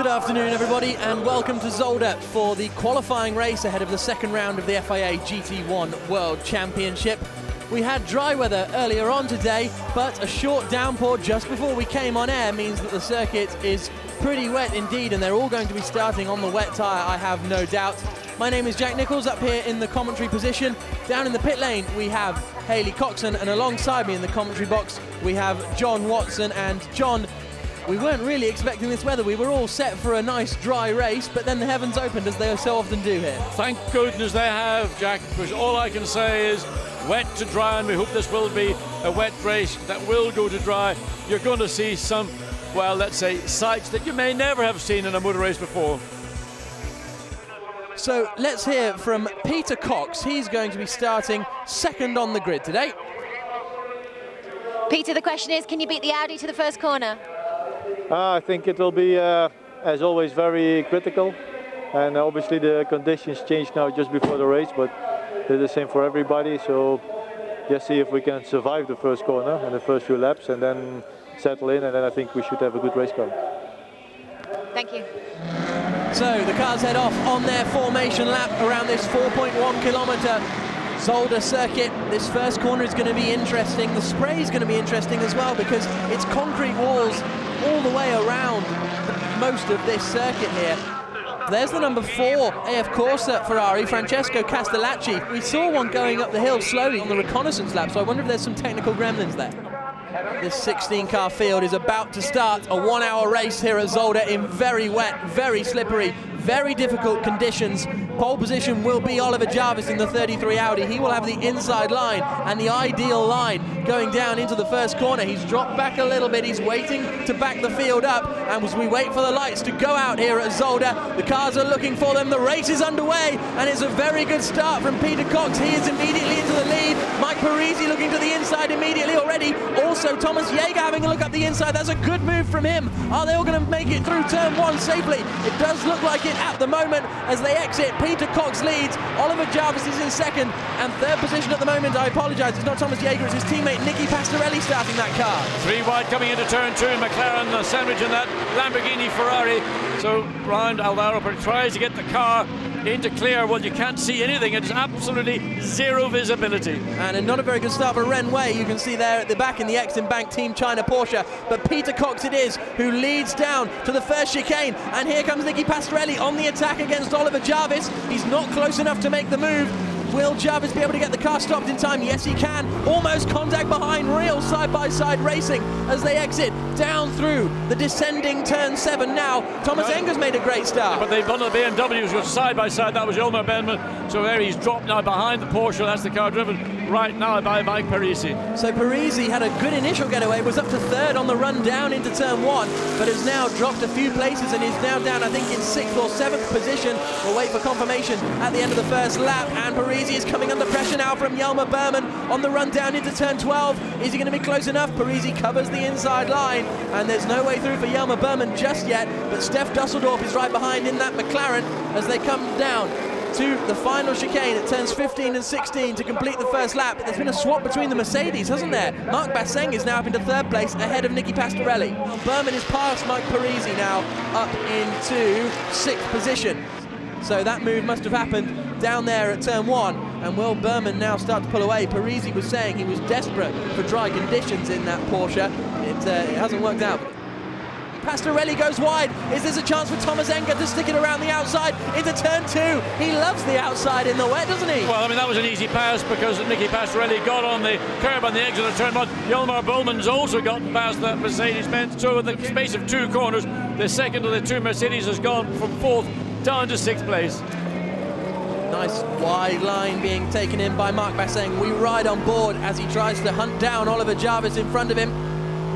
afternoon, everybody, and welcome to Zolder for the qualifying race ahead of the second round of the FIA GT1 World Championship. We had dry weather earlier on today, but a short downpour just before we came on air means that the circuit is pretty wet indeed, and they're all going to be starting on the wet tyre, I have no doubt. My name is Jack Nichols, up here in the commentary position. Down in the pit lane, we have Hayley Coxon, and alongside me in the commentary box, we have John Watson. And John, we weren't really expecting this weather. We were all set for a nice dry race, but then the heavens opened, as they so often do here. Thank goodness they have, Jack, because all I can say is wet to dry, and we hope this will be a wet race that will go to dry. You're going to see some, well, let's say, sights that you may never have seen in a motor race before. So let's hear from Peter Cox. He's going to be starting second on the grid today. Peter, the question is, can you beat the Audi to the first corner? I think it will be, as always, very critical. And obviously the conditions change now just before the race, but they're the same for everybody. So just see if we can survive the first corner and the first few laps, and then settle in, and then I think we should have a good race car. Thank you. So the cars head off on their formation lap around this 4.1 kilometre Zolder circuit. This first corner is going to be interesting. The spray is going to be interesting as well, because it's concrete walls all the way around most of this circuit here. There's the number 4 AF Corsa Ferrari, Francesco Castellacci. We saw one going up the hill slowly on the reconnaissance lap, so I wonder if there's some technical gremlins there. This 16-car field is about to start a 1-hour race here at Zolder in very wet, very slippery, very difficult conditions. Pole position will be Oliver Jarvis in the 33 Audi. He will have the inside line and the ideal line going down into the first corner. He's dropped back a little bit. He's waiting to back the field up. And as we wait for the lights to go out here at Zolder, the cars are looking for them. The race is underway, and it's a very good start from Peter Cox. He is immediately into the lead. Mike Parisi looking to the inside immediately already. Also, Thomas Jaeger having a look up the inside. That's a good move from him. Are they all going to make it through turn 1 safely? It does look like it at the moment as they exit. Peter Cox leads. Oliver Jarvis is in second, and third position at the moment, I apologise, it's not Thomas Jaeger, it's his teammate Nicky Pastorelli starting that car. 3 wide coming into turn 2, McLaren sandwich in that Lamborghini Ferrari. So round Alvaro tries to get the car into clear. Well, you can't see anything. It's absolutely zero visibility. And not a very good start for Ren Wei. You can see there at the back in the Exim Bank Team China Porsche. But Peter Cox it is who leads down to the first chicane. And here comes Nicky Pastorelli on the attack against Oliver Jarvis. He's not close enough to make the move. Will Jarvis be able to get the car stopped in time? Yes, he can. Almost contact behind. Real side-by-side racing as they exit down through the descending turn 7 now. Thomas Enger's made a great start. But they've done the BMWs with side-by-side. That was Yilmar Benman. So there he's dropped now behind the Porsche. That's the car driven right now by Mike Parisi. So Parisi had a good initial getaway, was up to third on the run down into turn 1, but has now dropped a few places and is now down, I think, in 6th or 7th position. We'll wait for confirmation at the end of the first lap, and Parisi is coming under pressure now from Yilmar Berman on the run down into turn 12. Is he going to be close enough? Parisi covers the inside line, and there's no way through for Yilmar Berman just yet, but Steph Dusseldorf is right behind in that McLaren as they come down to the final chicane at turns 15 and 16 to complete the first lap. There's been a swap between the Mercedes, hasn't there? Mark Basseng is now up into third place ahead of Nicky Pastorelli. Berman is past Mike Parisi now, up into 6th position. So that move must have happened down there at turn 1, and will Berman now start to pull away? Parisi was saying he was desperate for dry conditions in that Porsche. It hasn't worked out. Pastorelli goes wide. Is this a chance for Thomas Enger to stick it around the outside into turn 2? He loves the outside in the wet, doesn't he? Well, I mean, that was an easy pass because Nicky Pastorelli got on the curb on the exit of turn 1. Yilmar Bowman's also gotten past that Mercedes-Benz. So in the space of 2 corners, the second of the 2 Mercedes has gone from 4th down to 6th place. Nice wide line being taken in by Mark Basseng. We ride on board as he tries to hunt down Oliver Jarvis in front of him.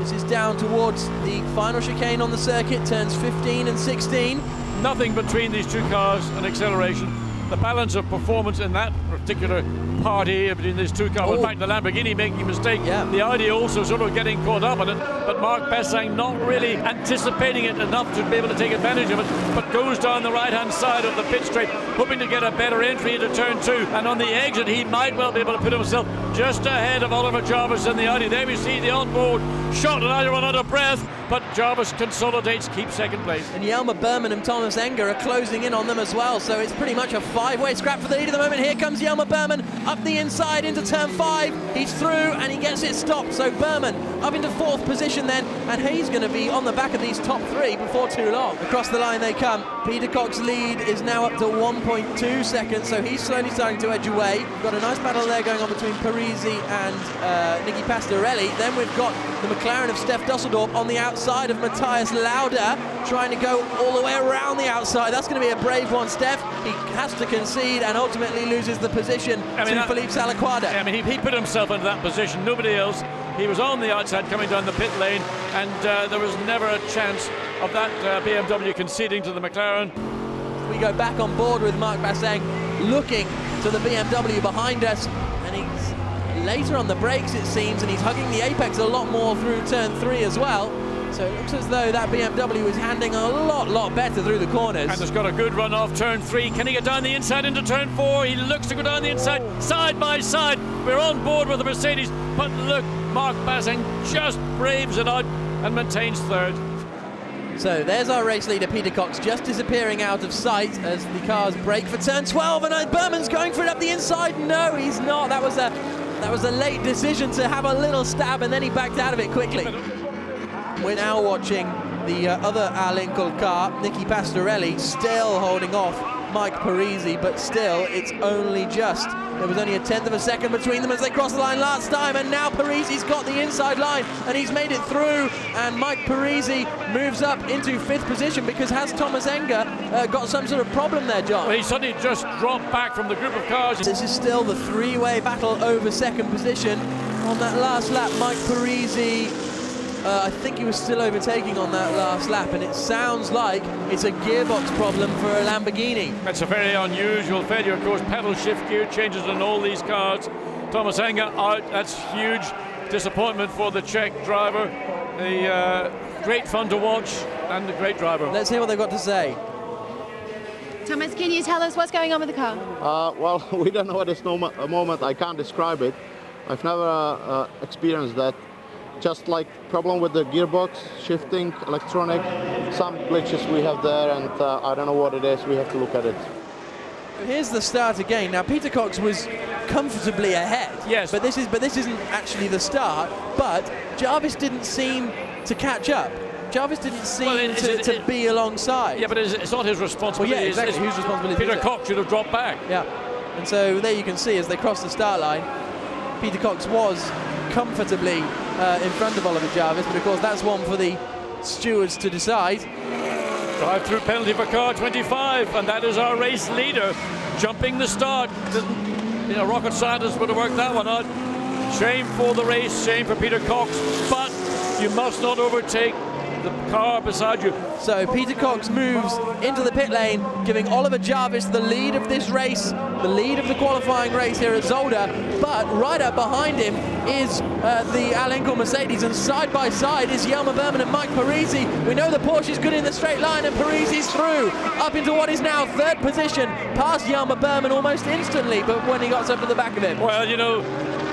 This is down towards the final chicane on the circuit, turns 15 and 16. Nothing between these 2 cars and acceleration. The balance of performance in that particular party between these 2 cars. In fact, the Lamborghini making a mistake. Yeah. The Audi also sort of getting caught up in it. But Mark Basseng not really anticipating it enough to be able to take advantage of it. But goes down the right-hand side of the pit straight, hoping to get a better entry into turn 2. And on the exit, he might well be able to put himself just ahead of Oliver Jarvis in the Audi. There we see the onboard shot, and I run out of breath, but Jarvis consolidates, keeps second place. And Jelmer Berman and Thomas Enger are closing in on them as well, so it's pretty much a five-way scrap for the lead at the moment. Here comes Jelmer Berman up the inside into turn 5. He's through and he gets it stopped, so Berman up into 4th position then, and he's going to be on the back of these top 3 before too long. Across the line they come. Peter Cox's lead is now up to 1.2 seconds, so he's slowly starting to edge away. We've got a nice battle there going on between Parisi and Nicky Pastorelli. Then we've got the McLaren of Stef Dusseldorp on the outside of Matthias Lauda, trying to go all the way around the outside. That's going to be a brave one, Stef. He has to concede and ultimately loses the position to Philippe Salaquada. I mean, he put himself into that position, nobody else. He was on the outside coming down the pit lane, and there was never a chance of that BMW conceding to the McLaren. We go back on board with Marc Basseng looking to the BMW behind us, and he's later on the brakes it seems, and he's hugging the apex a lot more through turn 3 as well. So it looks as though that BMW is handling a lot better through the corners. And has got a good run off turn 3. Can he get down the inside into turn 4? He looks to go down the inside, side by side. We're on board with the Mercedes, but look, Marc Basseng just braves it out and maintains 3rd. So there's our race leader, Peter Cox, just disappearing out of sight as the cars brake for turn 12, and Berman's going for it up the inside. No, he's not. That was a late decision to have a little stab, and then he backed out of it quickly. We're now watching the other Alinkel car, Nicky Pastorelli, still holding off Mike Parisi, but still, it's only just. There was only a 1/10 of a second between them as they crossed the line last time, and now Parisi's got the inside line, and he's made it through, and Mike Parisi moves up into 5th position because has Thomas Enger got some sort of problem there, John? Well, he suddenly just dropped back from the group of cars. This is still the 3-way battle over 2nd position. On that last lap, Mike Parisi, I think he was still overtaking on that last lap, and it sounds like it's a gearbox problem for a Lamborghini. That's a very unusual failure, of course. Pedal shift gear changes in all these cars. Thomas Enger out. That's huge disappointment for the Czech driver. Great fun to watch and a great driver. Let's hear what they've got to say. Thomas, can you tell us what's going on with the car? Well, we don't know at this moment. I can't describe it. I've never experienced that. Just like problem with the gearbox, shifting, electronic, some glitches we have there, and I don't know what it is. We have to look at it. Here's the start again. Now Peter Cox was comfortably ahead. Yes. But this isn't actually the start. But Jarvis didn't seem to catch up. Jarvis didn't seem to be alongside. Yeah, but it's not his responsibility. Well, yeah, exactly. Whose responsibility? Peter Cox should have dropped back. Yeah. And so there you can see as they cross the start line, Peter Cox was comfortably in front of Oliver Jarvis, but of course that's one for the stewards to decide. Drive-through penalty for car 25, and that is our race leader jumping the start. Rocket scientists would have worked that one out. Shame for the race, shame for Peter Cox, but you must not overtake the car beside you. So Peter Cox moves into the pit lane, giving Oliver Jarvis the lead of this race, the lead of the qualifying race here at Zolder, but right up behind him is the Alinkel Mercedes, and side by side is Jelmer Berman and Mike Parisi. We know the Porsche is good in the straight line, and Parisi's through up into what is now 3rd position, past Jelmer Berman almost instantly, but when he got up to the back of him. Well, you know,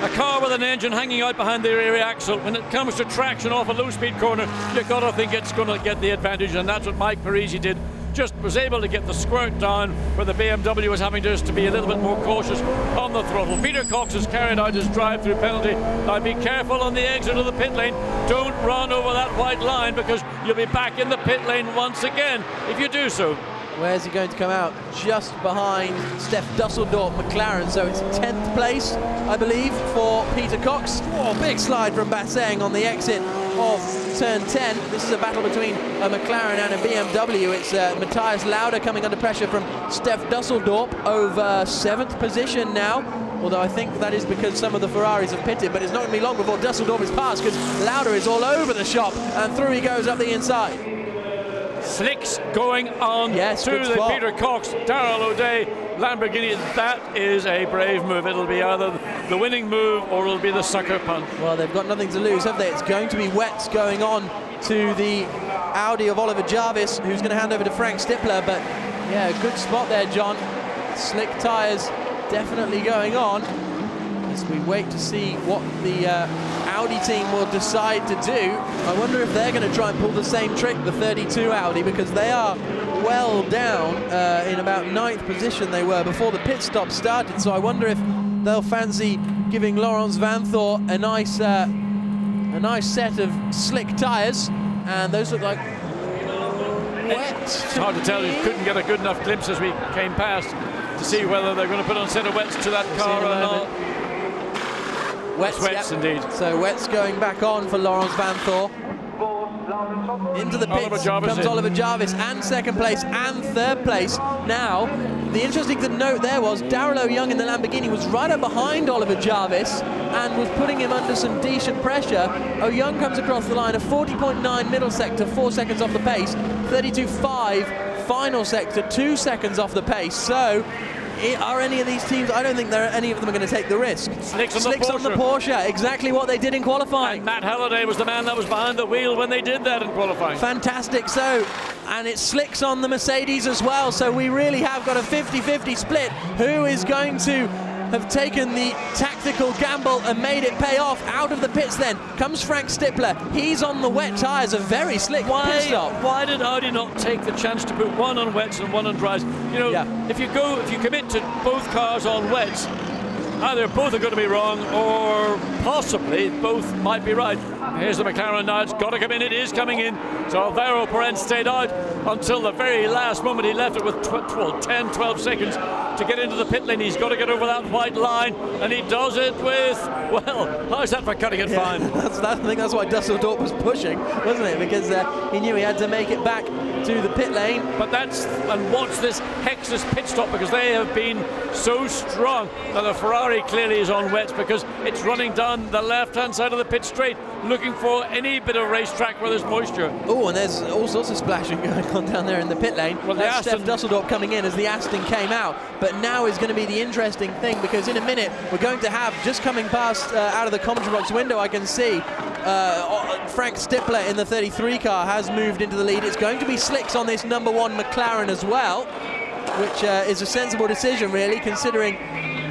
a car with an engine hanging out behind the rear axle, when it comes to traction off a low-speed corner, you've got to think it's going to get the advantage, and that's what Mike Parisi did. Just was able to get the squirt down where the BMW was having just to be a little bit more cautious on the throttle. Peter Cox has carried out his drive-through penalty. Now be careful on the exit of the pit lane. Don't run over that white line, because you'll be back in the pit lane once again if you do so. Where's he going to come out? Just behind Stef Dusseldorp McLaren, so it's 10th place, I believe, for Peter Cox. Oh, big slide from Basseng on the exit of turn 10. This is a battle between a McLaren and a BMW. It's Matthias Lauda coming under pressure from Stef Dusseldorp over 7th position now. Although I think that is because some of the Ferraris have pitted, but it's not going to be long before Dusseldorp is passed, because Lauda is all over the shop, and through he goes up the inside. Slicks going on to the spot. Peter Cox, Darrell O'Day Lamborghini. That is a brave move. It'll be either the winning move or it'll be the sucker punch. Well, they've got nothing to lose, have they? It's going to be wets going on to the Audi of Oliver Jarvis, who's going to hand over to Frank Stippler. But yeah, good spot there, John. Slick tyres definitely going on. as we wait to see what the Audi team will decide to do. I wonder if they're going to try and pull the same trick, the 32 Audi, because they are well down in about 9th position they were before the pit stop started. So I wonder if they'll fancy giving Laurens Vanthoor a nice set of slick tyres, and those look like wet. It's hard to tell. You couldn't get a good enough glimpse as we came past to see whether they're going to put on set of wets to that car or not. Wets, indeed. So wets going back on for Laurens Vanthoor. Into the pits comes Oliver Jarvis, and second place and third place. Now, the interesting thing to note there was Darrell O'Young in the Lamborghini was right up behind Oliver Jarvis and was putting him under some decent pressure. O'Young comes across the line, a 40.9 middle sector, 4 seconds off the pace, 32.5 final sector, 2 seconds off the pace. So, are any of these teams, I don't think any of them are going to take the risk. Slicks on the Porsche, exactly what they did in qualifying. And Matt Halliday was the man that was behind the wheel when they did that in qualifying. Fantastic. So, and it slicks on the Mercedes as well, so we really have got a 50-50 split. Who is going to have taken the tactical gamble and made it pay off? Out of the pits then comes Frank Stippler. He's on the wet tyres, a very slick pit stop. Why did Audi not take the chance to put one on wets and one on dries? You know, if you commit to both cars on wets, either both are going to be wrong or possibly both might be right. Here's the McLaren now, it's got to come in, it is coming in. So Alvaro Perez stayed out until the very last moment. He left it with 10, 12 seconds to get into the pit lane. He's got to get over that white line, and he does it with, well, how's that for cutting it fine? I think that's why Dusseldorp was pushing, wasn't it? Because he knew he had to make it back to the pit lane. But and watch this Hexus pit stop, because they have been so strong. Now the Ferrari clearly is on wets because it's running down the left-hand side of the pit straight, looking for any bit of racetrack where there's moisture. Oh, and there's all sorts of splashing going on down there in the pit lane. Well, that's Steph Dusseldorp coming in as the Aston came out. But now is going to be the interesting thing, because in a minute we're going to have, just coming past out of the commentary box window, I can see Frank Stippler in the 33 car has moved into the lead. It's going to be slicks on this number 1 McLaren as well, which is a sensible decision really, considering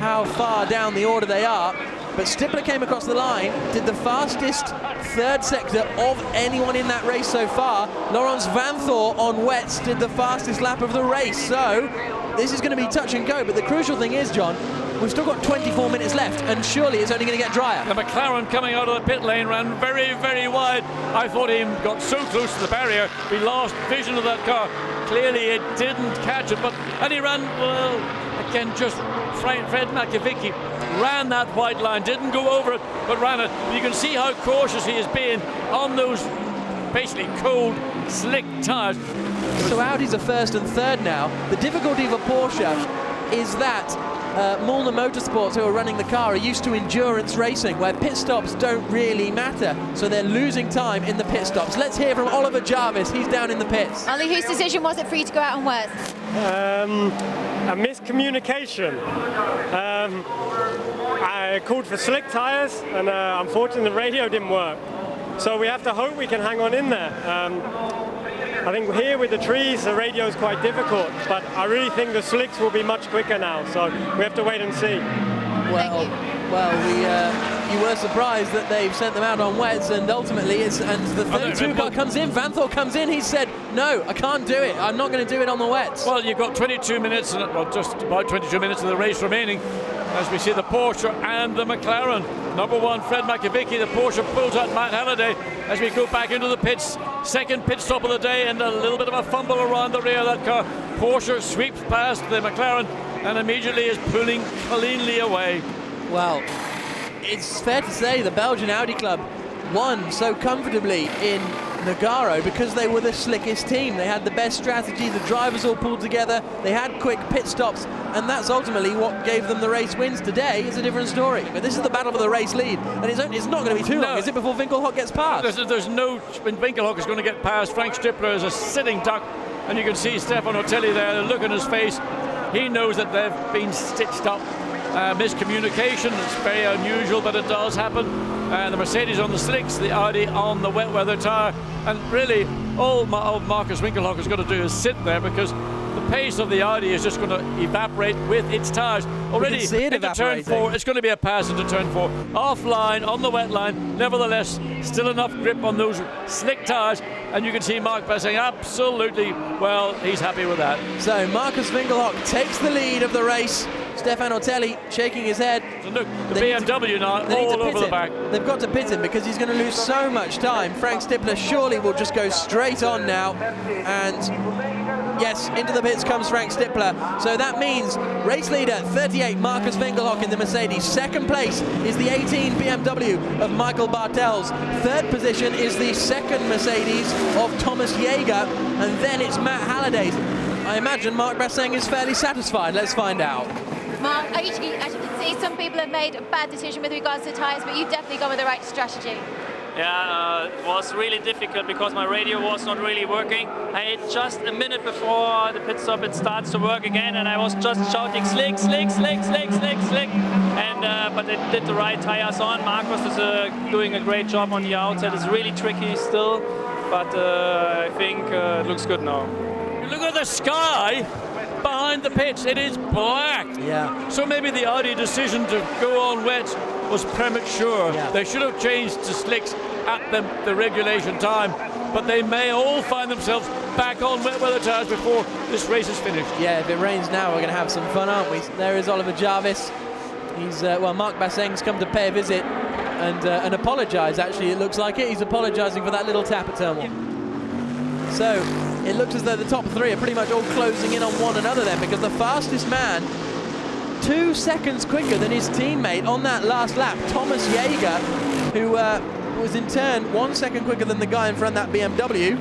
how far down the order they are. But Stippler came across the line, did the fastest third sector of anyone in that race so far. Laurens Vanthoor on wets did the fastest lap of the race. So this is going to be touch and go. But the crucial thing is, John, we've still got 24 minutes left, and surely it's only going to get drier. The McLaren coming out of the pit lane ran very, very wide. I thought he got so close to the barrier, we lost vision of that car. Clearly it didn't catch it, and he ran, well, again, just Fred Makovic ran that white line, didn't go over it, but ran it. You can see how cautious he is being on those basically cold, slick tyres. So Audi's are first and third now. The difficulty for Porsche is that Molnar Motorsports, who are running the car, are used to endurance racing, where pit stops don't really matter. So they're losing time in the pit stops. Let's hear from Oliver Jarvis. He's down in the pits. Ollie, whose decision was it for you to go out on wets? A miscommunication. I called for slick tyres, and unfortunately the radio didn't work. So we have to hope we can hang on in there. I think here with the trees, the radio is quite difficult, but I really think the slicks will be much quicker now, so we have to wait and see. Well, you were surprised that they've sent them out on wets, and ultimately the 32 car comes in, Vanthoor comes in, he said, no, I can't do it, I'm not going to do it on the wets. Well, you've got 22 minutes, well, just about 22 minutes of the race remaining, as we see the Porsche and the McLaren. Number 1, Fred Makovic, the Porsche pulls out Matt Halliday as we go back into the pits. Second pit stop of the day, and a little bit of a fumble around the rear of that car. Porsche sweeps past the McLaren and immediately is pulling cleanly away. Well, it's fair to say the Belgian Audi Club won so comfortably in Nogaro because they were the slickest team. They had the best strategy, the drivers all pulled together, they had quick pit stops, and that's ultimately what gave them the race wins. Today is a different story, but this is the battle for the race lead, and it's not going to be too long, is it, before Winkelhock gets past? There's no, when Winkelhock is going to get past, Frank Stippler is a sitting duck, and you can see Stefano Telli there, the look on his face. He knows that they've been stitched up. Miscommunication, it's very unusual, but it does happen. The Mercedes on the slicks, the Audi on the wet weather tyre, and really all Marcus Winkelhock has got to do is sit there, because the pace of the Audi is just going to evaporate with its tyres. Already into turn 4, it's going to be a pass into turn 4. Offline, on the wet line, nevertheless, still enough grip on those slick tyres, and you can see Mark Basseng absolutely, well, he's happy with that. So Marcus Winkelhock takes the lead of the race. Stefan Ortelli shaking his head. So look, the BMW now all over the back. They've got to pit him because he's going to lose so much time. Frank Stippler surely will just go straight on now. And yes, into the pits comes Frank Stippler. So that means race leader 38, Marcus Winkelhock in the Mercedes. Second place is the 18 BMW of Michael Bartels. Third position is the second Mercedes of Thomas Jaeger. And then it's Matt Halliday's. I imagine Mark Basseng is fairly satisfied. Let's find out. Mark, as you can see, some people have made a bad decision with regards to tyres, but you've definitely gone with the right strategy. Yeah, it was really difficult because my radio was not really working. I had just a minute before the pit stop, it starts to work again, and I was just shouting slick, slick, slick, slick, slick, slick. And but it did the right tires on. Marcus is doing a great job on the outside. It's really tricky still, but I think it looks good now. Look at the sky behind the pits, it is black. Yeah. So maybe the Audi decision to go on wet was premature. Yeah. They should have changed to slicks at the regulation time, but they may all find themselves back on wet weather tyres before this race is finished. Yeah, if it rains now, we're going to have some fun, aren't we? There is Oliver Jarvis. He's, well, Mark Basseng's come to pay a visit and apologise, actually, it looks like it. He's apologising for that little tap at turn 1. So, it looks as though the top three are pretty much all closing in on one another then, because the fastest man, 2 seconds quicker than his teammate on that last lap, Thomas Jaeger, who was in turn 1 second quicker than the guy in front of that BMW.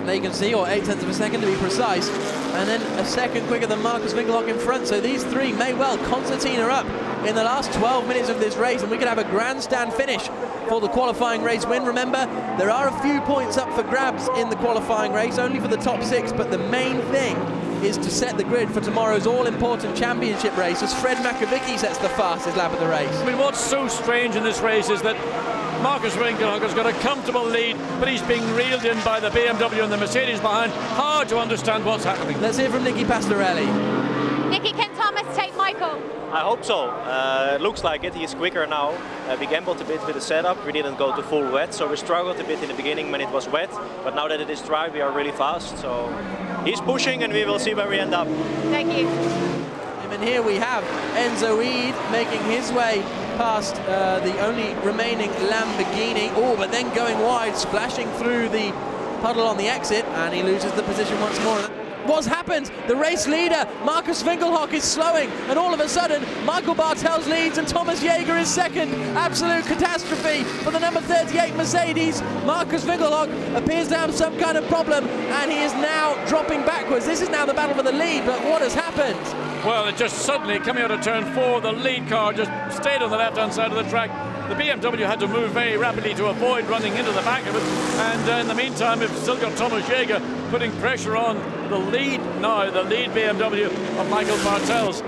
There you can see, or 0.8 of a second to be precise, and then a second quicker than Marcus Winkelhock in front. So these three may well concertina up in the last 12 minutes of this race, and we could have a grandstand finish for the qualifying race win. Remember, there are a few points up for grabs in the qualifying race, only for the top 6, but the main thing is to set the grid for tomorrow's all-important championship race, as Fred Makovicky sets the fastest lap of the race. I mean, what's so strange in this race is that Marcus Winkelhock has got a comfortable lead, but he's being reeled in by the BMW and the Mercedes behind. Hard to understand what's happening. Let's hear from Nicky Pastorelli. Nicky, can Thomas take Michael? I hope so. It looks like it. He's quicker now. We gambled a bit with the setup. We didn't go to full wet, so we struggled a bit in the beginning when it was wet. But now that it is dry, we are really fast. So he's pushing, and we will see where we end up. Thank you. And here we have Enzo Eid making his way past the only remaining Lamborghini. Oh, but then going wide, splashing through the puddle on the exit, and he loses the position once more. What's happened? The race leader, Marcus Winkelhock, is slowing, and all of a sudden, Michael Bartels leads and Thomas Jaeger is second. Absolute catastrophe for the number 38 Mercedes. Marcus Winkelhock appears to have some kind of problem, and he is now dropping backwards. This is now the battle for the lead, but what has happened? Well, it just suddenly, coming out of turn 4, the lead car just stayed on the left-hand side of the track. The BMW had to move very rapidly to avoid running into the back of it, and in the meantime, we've still got Thomas Jaeger putting pressure on the lead now, the lead BMW of Michael Bartels.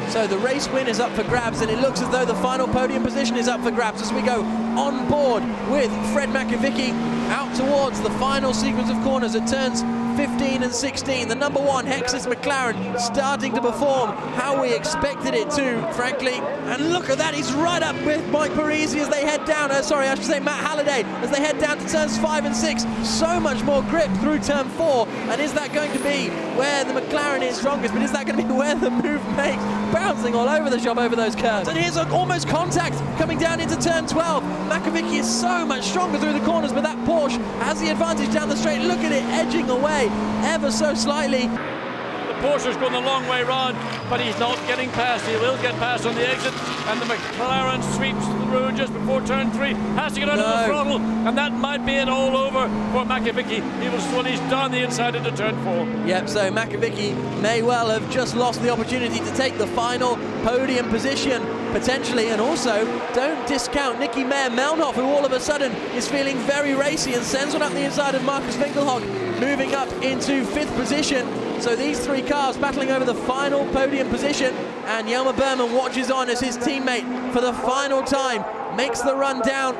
So the race win is up for grabs, and it looks as though the final podium position is up for grabs as we go on board with Fred Makovicky out towards the final sequence of corners at turns 15 and 16. The number 1 Hexus McLaren starting to perform how we expected it to, frankly. And look at that, he's right up with Mike Parisi as they head down, Matt Halliday, as they head down to turns 5 and 6. So much more grip through turn 4. And is that going to be where the McLaren is strongest? But is that going to be where the move makes? Bouncing all over the shop over those curves. And here's almost contact coming down into turn 12. Makovicky is so much stronger through the corners, but that Porsche has the advantage down the straight. Look at it edging away ever so slightly. The Porsche's gone a long way round, but he's not getting past. He will get past on the exit, and the McLaren sweeps through just before turn 3. Has to get out of the throttle, and that might be it all over for Makovicky. He will swallow down the inside into turn 4. Yep, so Makovicky may well have just lost the opportunity to take the final podium position, potentially, and also don't discount Nicky Meyer-Melnhoff, who all of a sudden is feeling very racy and sends one up the inside of Marcus Winkelhock, moving up into 5th position. So these 3 cars battling over the final podium position, and Jelmer Berman watches on as his teammate for the final time makes the run down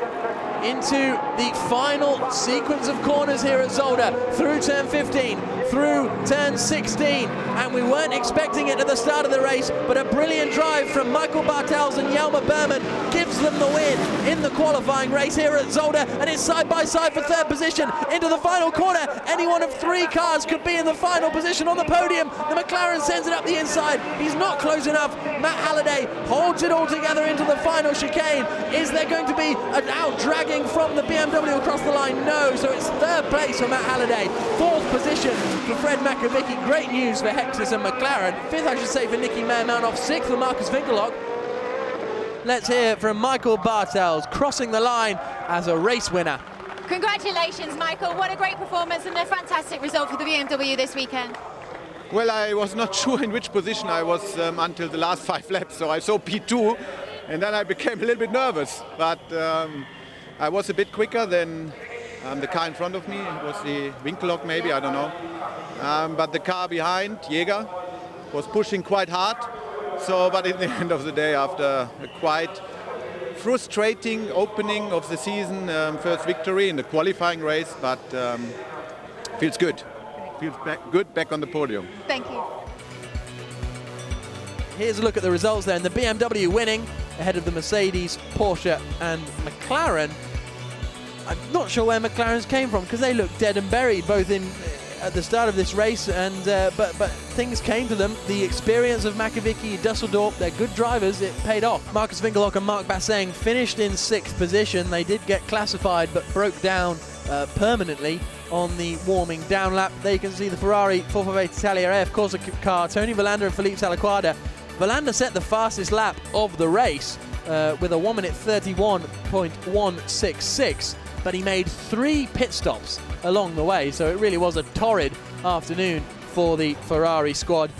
into the final sequence of corners here at Zolder, through turn 15, through turn 16, and we weren't expecting it at the start of the race, but a brilliant drive from Michael Bartels and Jelmer Berman gives them the win in the qualifying race here at Zolder, and it's side by side for third position into the final corner. Any one of 3 cars could be in the final position on the podium. The McLaren sends it up the inside. He's not close enough. Matt Halliday holds it all together into the final chicane. Is there going to be an out dragging from the BMW across the line? No, so it's third place for Matt Halliday, 4th position for Fred Makovicky. Great news for Hexus and McLaren. 5th, I should say, for Nicky Meyer-Melnhof. 6th for Marcus Winkelhock. Let's hear from Michael Bartels, crossing the line as a race winner. Congratulations, Michael. What a great performance and a fantastic result for the BMW this weekend. Well, I was not sure in which position I was until the last 5 laps, so I saw P2, and then I became a little bit nervous. But I was a bit quicker than the car in front of me. It was the Winkelhock maybe, I don't know. But the car behind, Jäger, was pushing quite hard. So, but in the end of the day, after a quite frustrating opening of the season, first victory in the qualifying race, but feels good. Feels good back on the podium. Thank you. Here's a look at the results there, and the BMW winning ahead of the Mercedes, Porsche and McLaren. I'm not sure where McLaren's came from because they looked dead and buried both at the start of this race, and but things came to them. The experience of Makovicky, Dusseldorp, they're good drivers, it paid off. Marcus Winkelhock and Mark Basseng finished in 6th position. They did get classified but broke down permanently on the warming down lap. There you can see the Ferrari 458 Italia AF Corsa car, Tony Villander and Felipe Salaquada. Villander set the fastest lap of the race with a 1 minute 31.166, but he made 3 pit stops along the way, so it really was a torrid afternoon for the Ferrari squad.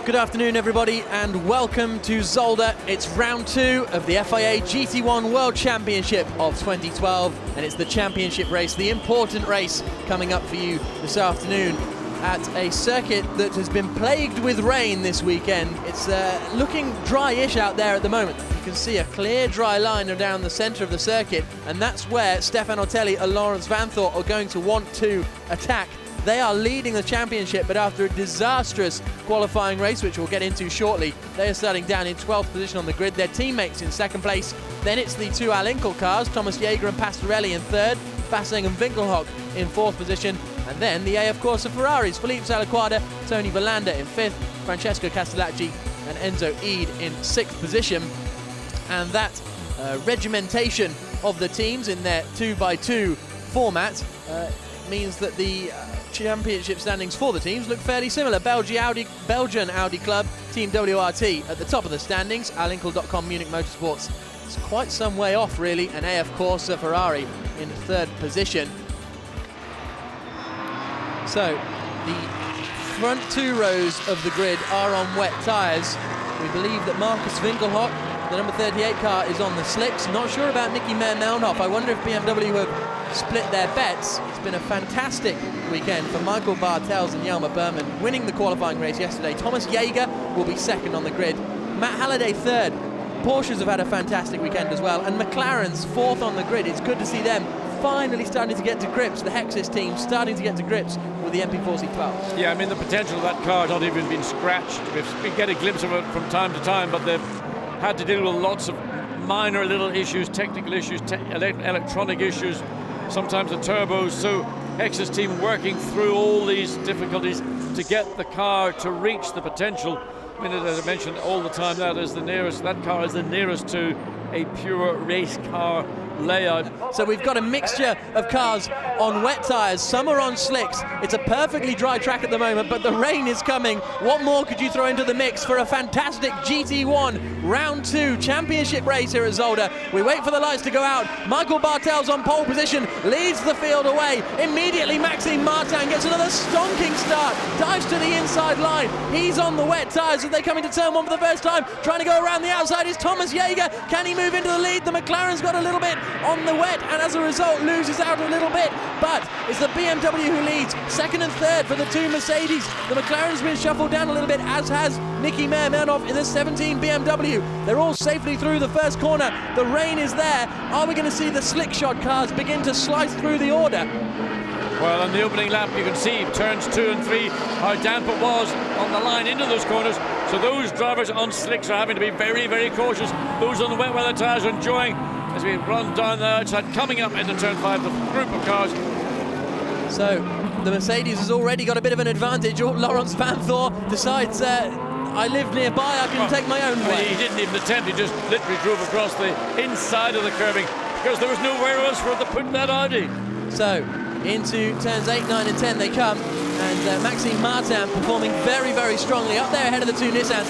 Good afternoon, everybody, and welcome to Zolder. It's round 2 of the FIA GT1 World Championship of 2012, and it's the championship race, the important race coming up for you this afternoon at a circuit that has been plagued with rain this weekend. It's looking dry-ish out there at the moment. You can see a clear, dry line down the centre of the circuit, and that's where Stefan Otelli and Lawrence Vanthor are going to want to attack. They are leading the championship, but after a disastrous qualifying race, which we'll get into shortly, they are starting down in 12th position on the grid. Their teammates in 2nd place. Then it's the 2 Al Inkel cars, Thomas Jäger and Pastorelli in 3rd, Basseng and Winkelhock in 4th position, and then the AF Corsa Ferraris, Felipe Salaquada, Tony Villander in 5th, Francesco Castellacci and Enzo Ede in 6th position. And that regimentation of the teams in their 2x2 format means that the championship standings for the teams look fairly similar. Belgian Audi Club, Team WRT at the top of the standings, alinkel.com Munich Motorsports. It's quite some way off, really, and AF Corsa Ferrari in 3rd position. So the front 2 rows of the grid are on wet tyres. We believe that Marcus Winkelhock, the number 38 car, is on the slicks. Not sure about Nicky Meyer-Melnhof. I wonder if BMW have split their bets. It's been a fantastic weekend for Michael Bartels and Jelmer Berman, winning the qualifying race yesterday. Thomas Jäger will be 2nd on the grid. Matt Halliday 3rd. Porsches have had a fantastic weekend as well, and McLaren's 4th on the grid. It's good to see them finally starting to get to grips, the Hexus team starting to get to grips with the MP4C12. Yeah, I mean, the potential of that car has not even been scratched. We get a glimpse of it from time to time, but they've had to deal with lots of minor little issues, technical issues, electronic issues, sometimes the turbos. So Hexus team working through all these difficulties to get the car to reach the potential. I mean, as I mentioned all the time, that car is the nearest to a pure race car layout. So we've got a mixture of cars on wet tyres, some are on slicks. It's a perfectly dry track at the moment, but the rain is coming. What more could you throw into the mix for a fantastic GT1 round 2 championship race here at Zolder? We wait for the lights to go out. Michael Bartels on pole position, leads the field away. Immediately Maxime Martin gets another stonking start, dives to the inside line. He's on the wet tyres as they come into turn 1 for the first time. Trying to go around the outside is Thomas Jäger. Can he move into the lead? The McLaren's got a little bit on the wet, and as a result loses out a little bit. But it's the BMW who leads, second and third for the two Mercedes. The McLaren's been shuffled down a little bit, as has Nicky Meermanov in the 17 BMW. They're all safely through the first corner. The rain is there. Are we going to see the slick shot cars begin to slice through the order? Well, on the opening lap, you can see turns 2 and 3, how damp it was on the line into those corners. So those drivers on slicks are having to be very, very cautious. Those on the wet weather tyres are enjoying as we run down the outside, coming up into turn 5, the group of cars. So the Mercedes has already got a bit of an advantage. Laurens Vanthoor decides, I live nearby, I can take my own way. He didn't even attempt, he just literally drove across the inside of the curbing because there was nowhere else for it to put that Audi. So into turns 8, 9 and 10 they come, and Maxime Martin performing very, very strongly up there ahead of the two Nissans.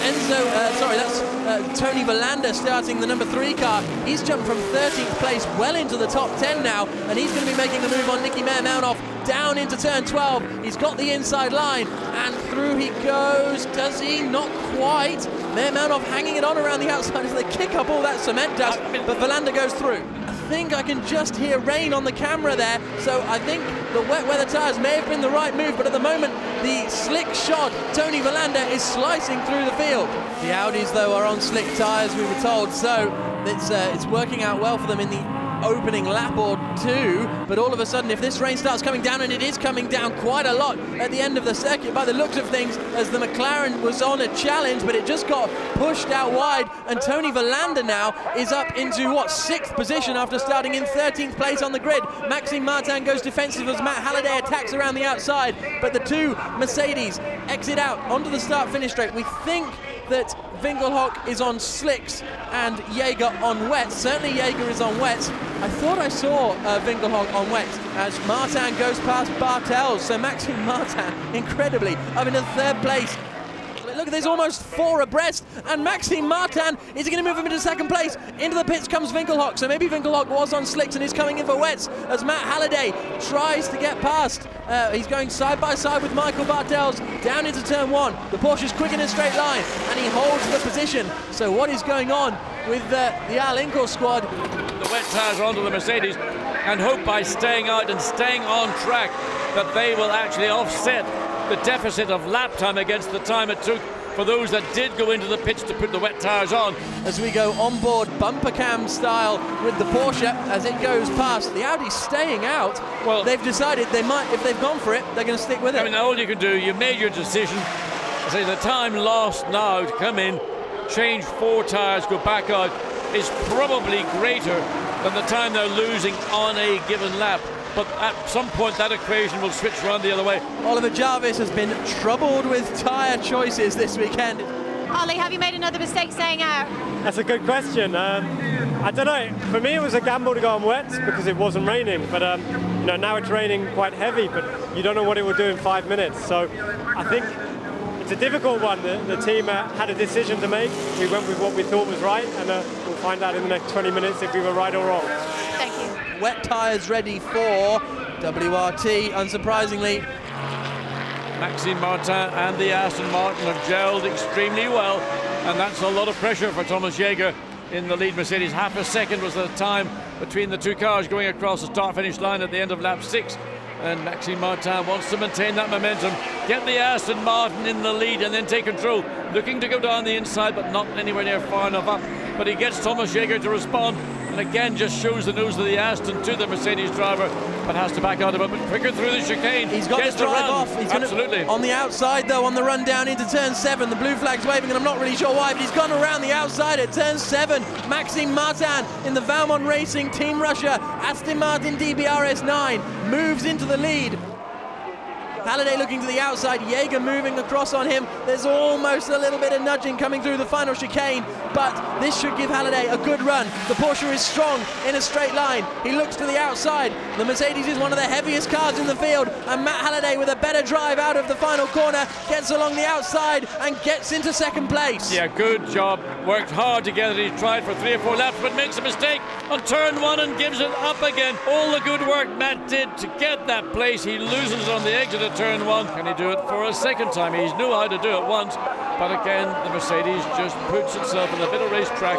Tony Verlander starting the number 3 car. He's jumped from 13th place well into the top 10 now, and he's going to be making the move on Nicky Meermanov down into turn 12. He's got the inside line, and through he goes. Does he? Not quite. Meermanov hanging it on around the outside as they kick up all that cement dust, but Verlander goes through. I think I can just hear rain on the camera there, so I think the wet weather tyres may have been the right move, but at the moment the slick shod Tony Verlander is slicing through the field. The Audis though are on slick tyres, we were told, so it's working out well for them in the opening lap or two, but all of a sudden if this rain starts coming down, and it is coming down quite a lot at the end of the circuit by the looks of things, as the McLaren was on a challenge but it just got pushed out wide, and Tony Verlander now is up into 6th position after starting in 13th place on the grid. Maxime Martin goes defensive as Matt Halliday attacks around the outside, but the two Mercedes exit out onto the start-finish straight. We think that Winkelhock is on slicks and Jaeger on wets. Certainly Jaeger is on wets. I thought I saw Winkelhock on wets as Martin goes past Bartels. So Maxime Martin, incredibly, up into 3rd place. Look at this, almost 4 abreast, and Maxime Martin is going to move him into 2nd place. Into the pits comes Winkelhock, so maybe Winkelhock was on slicks and is coming in for wets as Matt Halliday tries to get past. He's going side by side with Michael Bartels down into turn 1. The Porsche's quick in a straight line, and he holds the position. So what is going on with the Al Inkel squad? The wet tyres are onto the Mercedes, and hope by staying out and staying on track that they will actually offset the deficit of lap time against the time it took for those that did go into the pits to put the wet tyres on. As we go onboard bumper cam style with the Porsche as it goes past, the Audi's staying out. Well, they've decided they might, if they've gone for it, they're going to stick with it. I mean, all you can do, you made your decision. I say the time lost now to come in, change 4 tyres, go back out, is probably greater than the time they're losing on a given lap. But at some point that equation will switch around the other way. Oliver Jarvis has been troubled with tyre choices this weekend. Ollie, have you made another mistake staying out? That's a good question. I don't know. For me, it was a gamble to go on wets because it wasn't raining. But now it's raining quite heavy, but you don't know what it will do in 5 minutes. So I think it's a difficult one. The team had a decision to make. We went with what we thought was right, and we'll find out in the next 20 minutes if we were right or wrong. Thank you. Wet tyres ready for WRT, unsurprisingly. Maxime Martin and the Aston Martin have gelled extremely well, and that's a lot of pressure for Thomas Jaeger in the lead Mercedes. Half a second was the time between the two cars going across the start-finish line at the end of lap 6. And Maxime Martin wants to maintain that momentum, get the Aston Martin in the lead and then take control, looking to go down the inside but not anywhere near far enough up. But he gets Thomas Jaeger to respond, and again just shows the nose of the Aston to the Mercedes driver, but has to back out a bit quicker through the chicane. He's got to drive off. He's absolutely on the outside though, on the run down into turn 7. The blue flag's waving, and I'm not really sure why, but he's gone around the outside at turn 7. Maxime Martin in the Valmont Racing Team Russia Aston Martin DBRS 9 moves into the lead. Halliday looking to the outside, Jaeger moving across on him. There's almost a little bit of nudging coming through the final chicane, but this should give Halliday a good run. The Porsche is strong in a straight line. He looks to the outside. The Mercedes is one of the heaviest cars in the field, and Matt Halliday with a better drive out of the final corner gets along the outside and gets into 2nd place. Yeah, good job. Worked hard to get it. He tried for 3 or 4 laps, but makes a mistake on turn 1 and gives it up again. All the good work Matt did to get that place, he loses it on the exit of turn one. Can he do it for a second time? He knew how to do it once, but again, the Mercedes just puts itself in a bit of racetrack.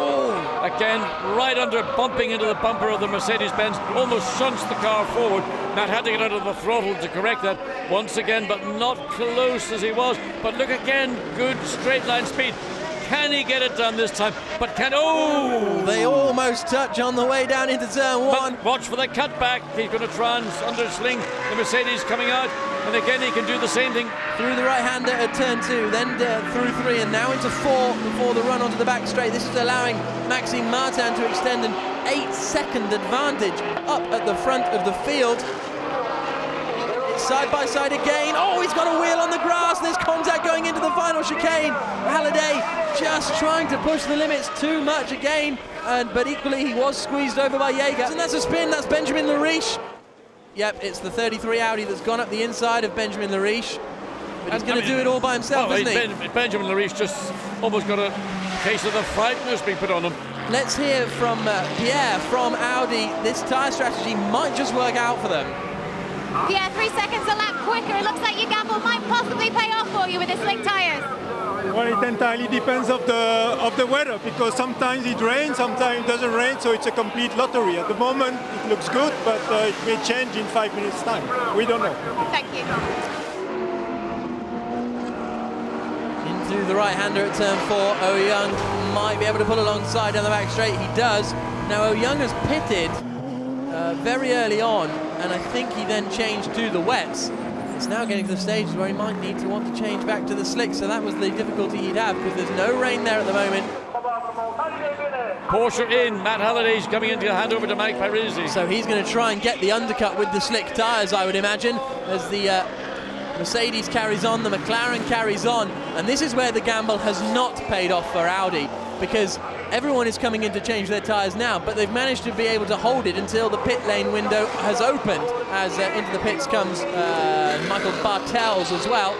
Again, right under, bumping into the bumper of the Mercedes-Benz, almost shunts the car forward. Matt had to get out of the throttle to correct that once again, but not close as he was. But look again, good straight line speed. Can he get it done this time? But they almost touch on the way down into turn one. But watch for the cutback. He's going to try and undersling the Mercedes coming out. And again, he can do the same thing. Through the right-hander at turn two, then through three, and now into four before the run onto the back straight. This is allowing Maxime Martin to extend an 8-second advantage up at the front of the field. It's side by side again. He's got a wheel on the grass. There's contact going into the final chicane. Halliday just trying to push the limits too much again, but equally he was squeezed over by Jaeger. And that's a spin. That's Benjamin Lariche. Yep, it's the 33 Audi that's gone up the inside of Benjamin Lariche. But he's going to do it all by himself, isn't he? Benjamin Lariche just almost got a case of the frighteners being put on him. Let's hear from Pierre from Audi. This tyre strategy might just work out for them. Yeah, 3 seconds a lap quicker. It looks like your gamble might possibly pay off for you with the slick tyres. Well, it entirely depends of the weather, because sometimes it rains, sometimes it doesn't rain, so it's a complete lottery. At the moment, it looks good, but it may change in 5 minutes' time. We don't know. Thank you. Into the right-hander at turn four. Oh Young might be able to pull alongside down the back straight. He does. Now Oh Young has pitted very early on, and I think he then changed to the wets. It's now getting to the stages where he might need to want to change back to the slicks, so that was the difficulty he'd have, because there's no rain there at the moment. Porsche in, Matt Halliday's coming in to hand over to Mike Parisi. So he's going to try and get the undercut with the slick tyres, I would imagine, as the Mercedes carries on, the McLaren carries on, and this is where the gamble has not paid off for Audi, because everyone is coming in to change their tyres now, but they've managed to be able to hold it until the pit lane window has opened, as into the pits comes Michael Bartels as well.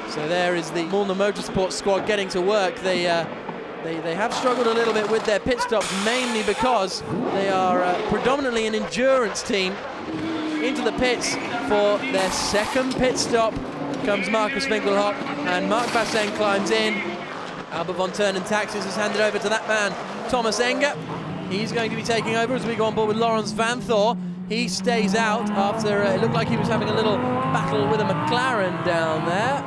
So there is the Mulner Motorsport squad getting to work. They have struggled a little bit with their pit stops, mainly because they are predominantly an endurance team. Into the pits for their second pit stop comes Marcus Winkelhock, and Mark Bassin climbs in. Albert von Turnen Taxis has handed over to that man, Thomas Enger. He's going to be taking over as we go on board with Lawrence Van Thor. He stays out after it looked like he was having a little battle with a McLaren down there.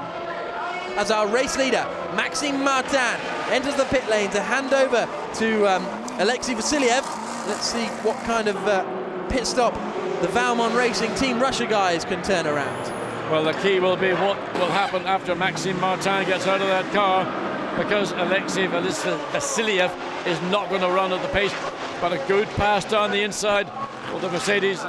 As our race leader, Maxime Martin, enters the pit lane to hand over to Alexei Vasiliev. Let's see what kind of pit stop the Valmont Racing Team Russia guys can turn around. Well, the key will be what will happen after Maxime Martin gets out of that car, because Alexei Vasiliev is not going to run at the pace, but a good pass down the inside for the Mercedes.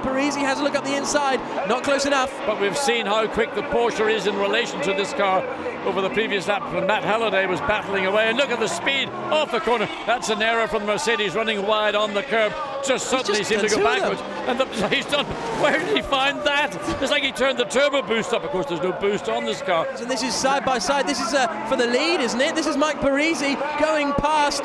Parisi has a look up the inside, not close enough. But we've seen how quick the Porsche is in relation to this car over the previous lap, when Matt Halliday was battling away. And look at the speed off the corner. That's an error from the Mercedes running wide on the curb. Just suddenly seemed to go backwards. And he's done. Where did he find that? It's like he turned the turbo boost up. Of course, there's no boost on this car. So this is side by side. This is for the lead, isn't it? This is Mike Parisi going past,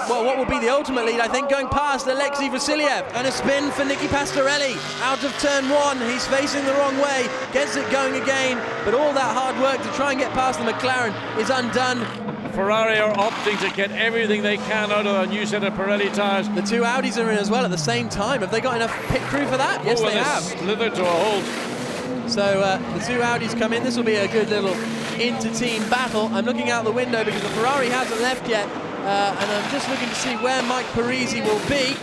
what will be the ultimate lead, I think, going past Alexei Vasiliev. And a spin for Nicky Pastorelli out of turn one. He's facing the wrong way, gets it going again, but all that hard work to try and get past the McLaren is undone. Ferrari are opting to get everything they can out of a new set of Pirelli tyres. The two Audis are in as well at the same time. Have they got enough pit crew for that? Yes, they have. Slithered to a halt. So the two Audis come in. This will be a good little inter-team battle. I'm looking out the window because the Ferrari hasn't left yet, and I'm just looking to see where Mike Parisi will be.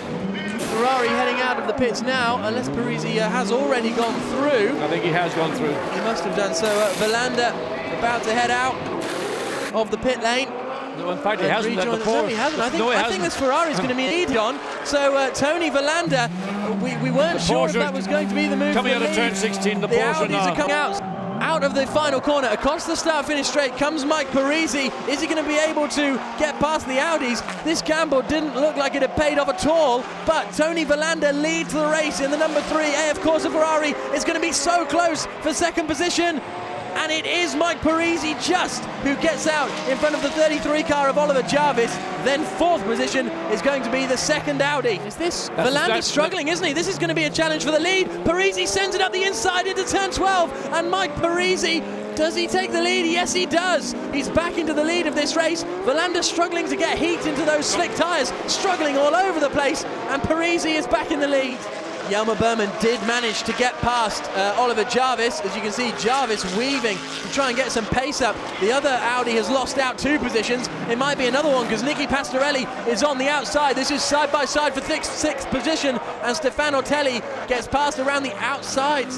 Ferrari heading out of the pits now, unless Parisi has already gone through. I think he has gone through. He must have done so. Verlander about to head out of the pit lane. No, in fact, he hasn't done before. No, he hasn't. I think this Ferrari is going to be lead on. So Tony Verlander, we weren't sure if that was going to be the move. Coming out of turn 16, the Porsche Audis now. are coming out of the final corner. Across the start-finish straight comes Mike Parisi. Is he going to be able to get past the Audis? This gamble didn't look like it had paid off at all, but Tony Verlander leads the race in the number 3 AF Corsa Ferrari. It's going to be so close for second position. and it is Mike Parisi just who gets out in front of the 33 car of Oliver Jarvis. Then fourth position is going to be the second Audi. Is this Verlander's struggling, isn't he? This is going to be a challenge for the lead. Parisi sends it up the inside into turn 12, and Mike Parisi, does he take the lead? Yes, he does. He's back into the lead of this race. Verlander struggling to get heat into those slick tyres, struggling all over the place, and Parisi is back in the lead. Jelmer Berman did manage to get past Oliver Jarvis. As you can see, Jarvis weaving to try and get some pace up. The other Audi has lost out 2 positions. It might be another one because Nicky Pastorelli is on the outside. This is side by side for sixth position, and Stefano Telli gets past around the outsides.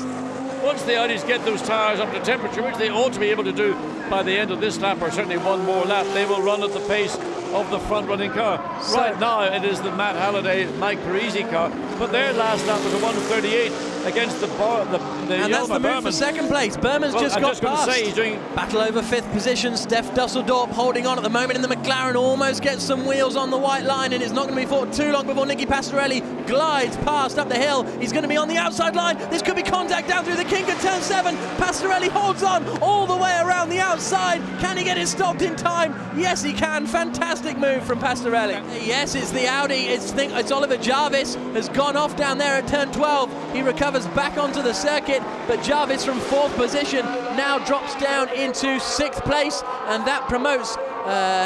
Once the Audis get those tyres up to temperature, which they ought to be able to do by the end of this lap, or certainly one more lap, they will run at the pace of the front-running car. So right now, it is the Matt Halliday, Mike Parisi car, but their last lap was a 1:38 against the and that's the move for second place. Berman's just got past. Say he's doing battle over 5th position. Steph Dusseldorp holding on at the moment in the McLaren, almost gets some wheels on the white line, and it's not going to be fought too long before Nicky Pastorelli glides past up the hill. He's going to be on the outside line. This could be contact down through the kink at turn 7. Pastorelli holds on all the way around the outside. Can he get it stopped in time? Yes, he can. Fantastic move from Pastorelli. Yes, it's the Audi. It's Oliver Jarvis has gone off down there at turn 12. He recovers back onto the circuit, but Jarvis from 4th position now drops down into 6th place, and that promotes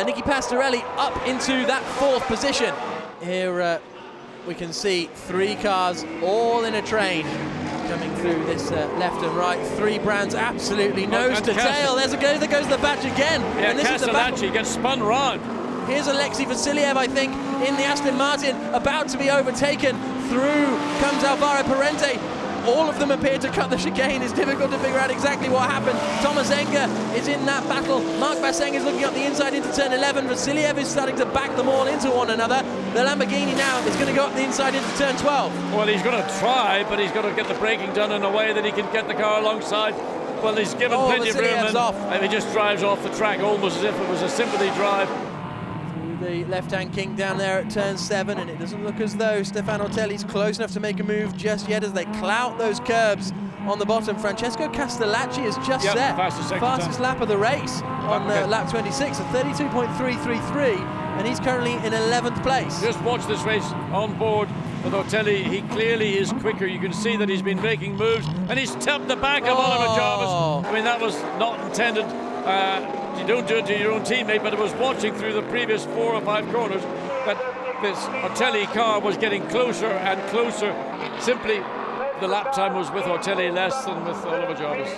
Nicky Pastorelli up into that 4th position. Here we can see 3 cars all in a train coming through this left and right. 3 brands absolutely nose to tail. There goes the batch again. Yeah, and this is the Castellacci gets spun round. Here's Alexei Vasiliev, I think, in the Aston Martin, about to be overtaken. Through comes Alvaro Parente. All of them appear to cut the chicane. It's difficult to figure out exactly what happened. Thomas Enger is in that battle. Mark Basseng is looking up the inside into turn 11. Vasiliev is starting to back them all into one another. The Lamborghini now is going to go up the inside into turn 12. Well, he's going to try, but he's got to get the braking done in a way that he can get the car alongside. Well, he's given plenty of room, and he just drives off the track almost as if it was a sympathy drive. The left-hand kink down there at turn 7, and it doesn't look as though Stefano Telli's close enough to make a move just yet as they clout those curbs on the bottom. Francesco Castellacci is just set. Fastest lap of the race on lap 26 at 32.333, and he's currently in 11th place. Just watch this race on board with Otelli. He clearly is quicker. You can see that he's been making moves, and he's tapped the back of Oliver Jarvis. I mean, that was not intended. You don't do it to your own teammate, but it was watching through the previous 4 or 5 corners that this Otelli car was getting closer and closer. Simply, the lap time was with Otelli less than with Oliver Jarvis.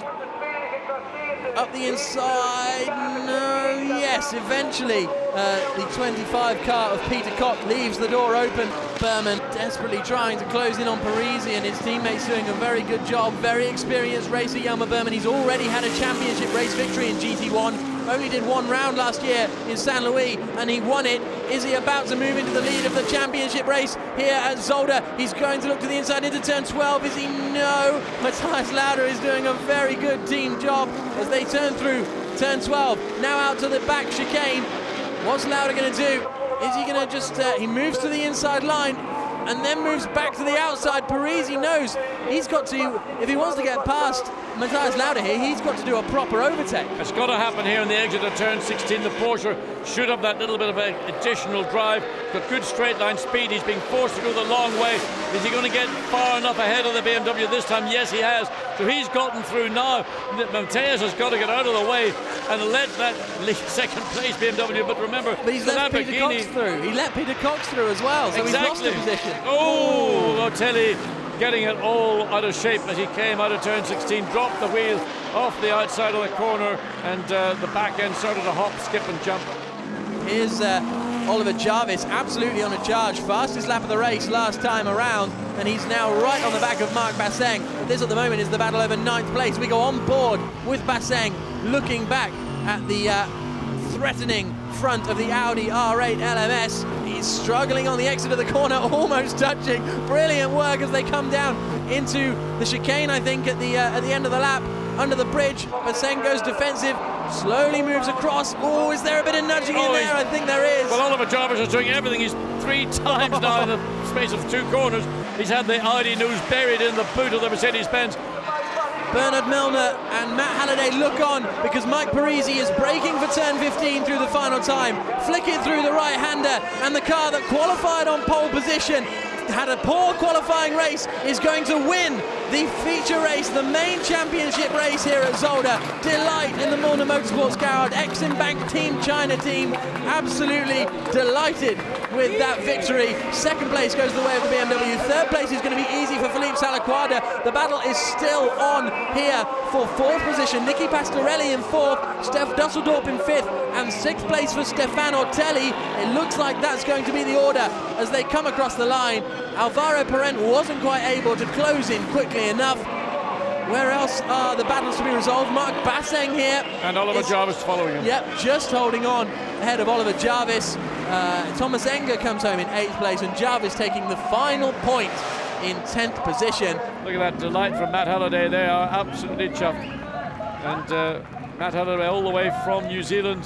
Up the inside, no, yes, eventually the 25 car of Peter Koch leaves the door open. Berman desperately trying to close in on Parisi, and his teammates doing a very good job. Very experienced racer, Jelmer Berman. He's already had a championship race victory in GT1. Only did 1 round last year in San Luis, and he won it. Is he about to move into the lead of the championship race here at Zolder? He's going to look to the inside into turn 12. Is he? No. Matthias Lauda is doing a very good team job as they turn through turn 12. Now out to the back chicane. What's Lauda going to do? Is he going to just, he moves to the inside line and then moves back to the outside. Parisi knows he's got to, if he wants to get past Matthias Lauda here, he's got to do a proper overtake. It's got to happen here in the exit of turn 16. The Porsche should have that little bit of an additional drive. Got good straight line speed. He's being forced to go the long way. Is he going to get far enough ahead of the BMW this time? Yes, he has. So he's gotten through now. Matthias has got to get out of the way and let that second place BMW. But remember, he's let Peter Cox through. He let Peter Cox through as well. So exactly. He's lost the position. Oh, Otelli getting it all out of shape as he came out of turn 16, dropped the wheel off the outside of the corner, and the back end started to hop, skip and jump. Here's Oliver Jarvis absolutely on a charge. Fastest lap of the race last time around, and he's now right on the back of Mark Basseng. This at the moment is the battle over 9th place. We go on board with Basseng looking back at the threatening front of the Audi R8 LMS. He's struggling on the exit of the corner, almost touching. Brilliant work as they come down into the chicane, I think, at the end of the lap, under the bridge. Basseng goes defensive, slowly moves across. Oh, is there a bit of nudging in there? I think there is. Well, Oliver Jarvis is doing everything. He's 3 times now in the space of 2 corners. He's had the Audi nose buried in the boot of the Mercedes-Benz. Bernard Milner and Matt Halliday look on because Mike Parisi is braking for turn 15 through the final time. Flick it through the right-hander, and the car that qualified on pole position, had a poor qualifying race, is going to win the feature race, the main championship race here at Zolder. Delight in the Milner Motorsports garage. Exim Bank Team China team absolutely delighted with that victory. Second place goes the way of the BMW. Third place is going to be easy for Philippe Salaquada. The battle is still on here for fourth position. Nicky Pastorelli in fourth, Steph Dusseldorp in fifth, and sixth place for Stefan Ortelli. It looks like that's going to be the order as they come across the line. Alvaro Parent wasn't quite able to close in quickly enough. Where else are the battles to be resolved? Mark Basseng here. And Oliver Jarvis following him. Yep, just holding on ahead of Oliver Jarvis. Thomas Enger comes home in 8th place, and Jarvis taking the final point in 10th position. Look at that delight from Matt Halliday. They are absolutely chuffed. And Matt Halliday all the way from New Zealand.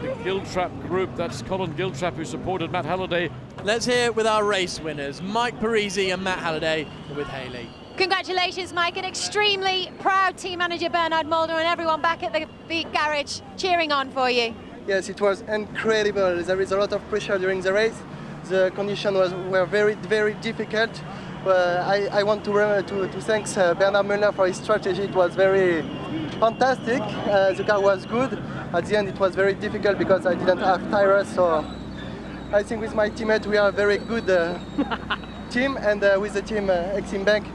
The Giltrap group, that's Colin Giltrap who supported Matt Halliday. Let's hear it with our race winners, Mike Parisi and Matt Halliday with Haley. Congratulations, Mike. An extremely proud team manager Bernard Mulder and everyone back at the garage cheering on for you. Yes, it was incredible. There is a lot of pressure during the race. The conditions were very, very difficult. I want to thank Bernard Müller for his strategy. It was very fantastic. The car was good. At the end, it was very difficult because I didn't have tires. So I think with my teammate, we are a very good team. And with the team Exim Bank,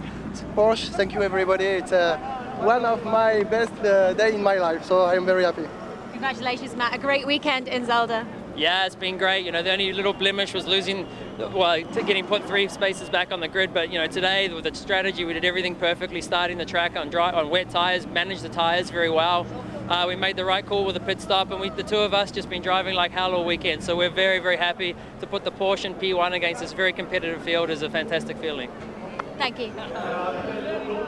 Porsche, thank you everybody. It's one of my best days in my life. So I'm very happy. Congratulations, Matt. A great weekend in Zolder. Yeah, it's been great. You know, the only little blemish was getting put 3 spaces back on the grid. But, you know, today with the strategy, we did everything perfectly, starting the track on wet tires, managed the tires very well. We made the right call with the pit stop, and the two of us just been driving like hell all weekend. So we're very, very happy to put the Porsche in P1 against this very competitive field. Is a fantastic feeling. Thank you.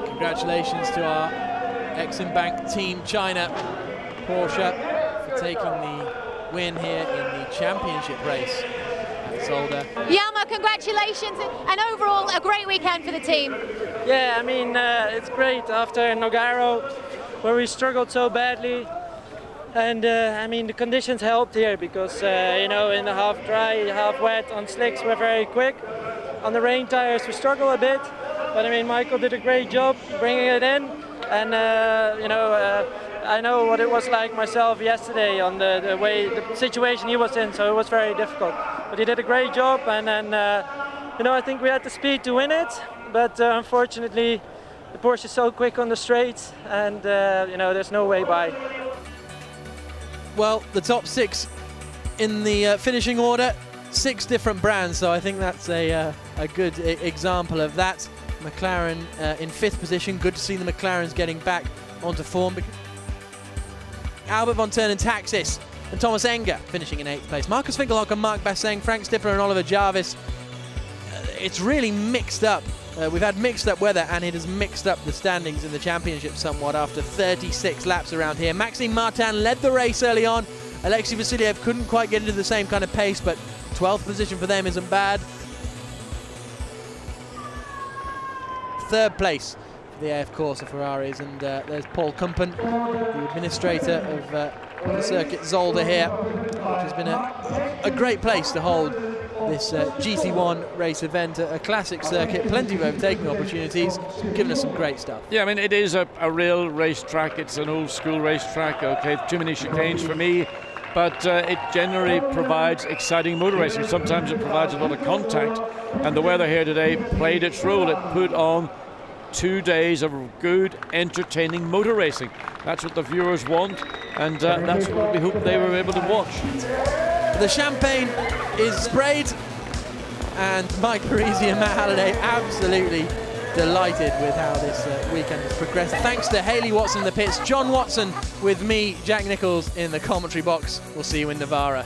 Congratulations to our Exim Bank Team China Porsche for taking the win here in the championship race at Zolder. Yama, congratulations, and overall a great weekend for the team. Yeah, I mean, it's great after Nogaro, where we struggled so badly. And I mean, the conditions helped here because, you know, in the half dry, half wet, on slicks, we're very quick. On the rain tires, we struggle a bit. But I mean, Michael did a great job bringing it in. And, you know, I know what it was like myself yesterday on the situation he was in, so it was very difficult. But he did a great job, and then, you know, I think we had the speed to win it. But unfortunately, the Porsche is so quick on the straights, and, you know, there's no way by. Well, the top 6 in the finishing order, 6 different brands, so I think that's a good example of that. McLaren in 5th position. Good to see the McLarens getting back onto form. Albert von Turn and Taxis and Thomas Enger finishing in 8th place. Marcus Finkelhock and Mark Basseng, Frank Stipper and Oliver Jarvis. It's really mixed up. We've had mixed up weather, and it has mixed up the standings in the championship somewhat after 36 laps around here. Maxime Martin led the race early on. Alexei Vasiliev couldn't quite get into the same kind of pace, but 12th position for them isn't bad. 3rd place for the AF Corsa Ferraris, and there's Paul Kumpen, the administrator of the circuit Zolder here, which has been a great place to hold this GT1 race event, a classic circuit, plenty of overtaking opportunities, giving us some great stuff. Yeah, I mean, it is a real racetrack. It's an old school racetrack. Okay, too many chicanes for me, but it generally provides exciting motor racing. Sometimes it provides a lot of contact, and the weather here today played its role. It put on 2 days of good, entertaining motor racing. That's what the viewers want, and that's what we hope they were able to watch. The champagne is sprayed, and Mike Parisi and Matt Halliday absolutely delighted with how this weekend has progressed. Thanks to Haley Watson in the pits, John Watson with me, Jack Nichols in the commentary box. We'll see you in Navarra.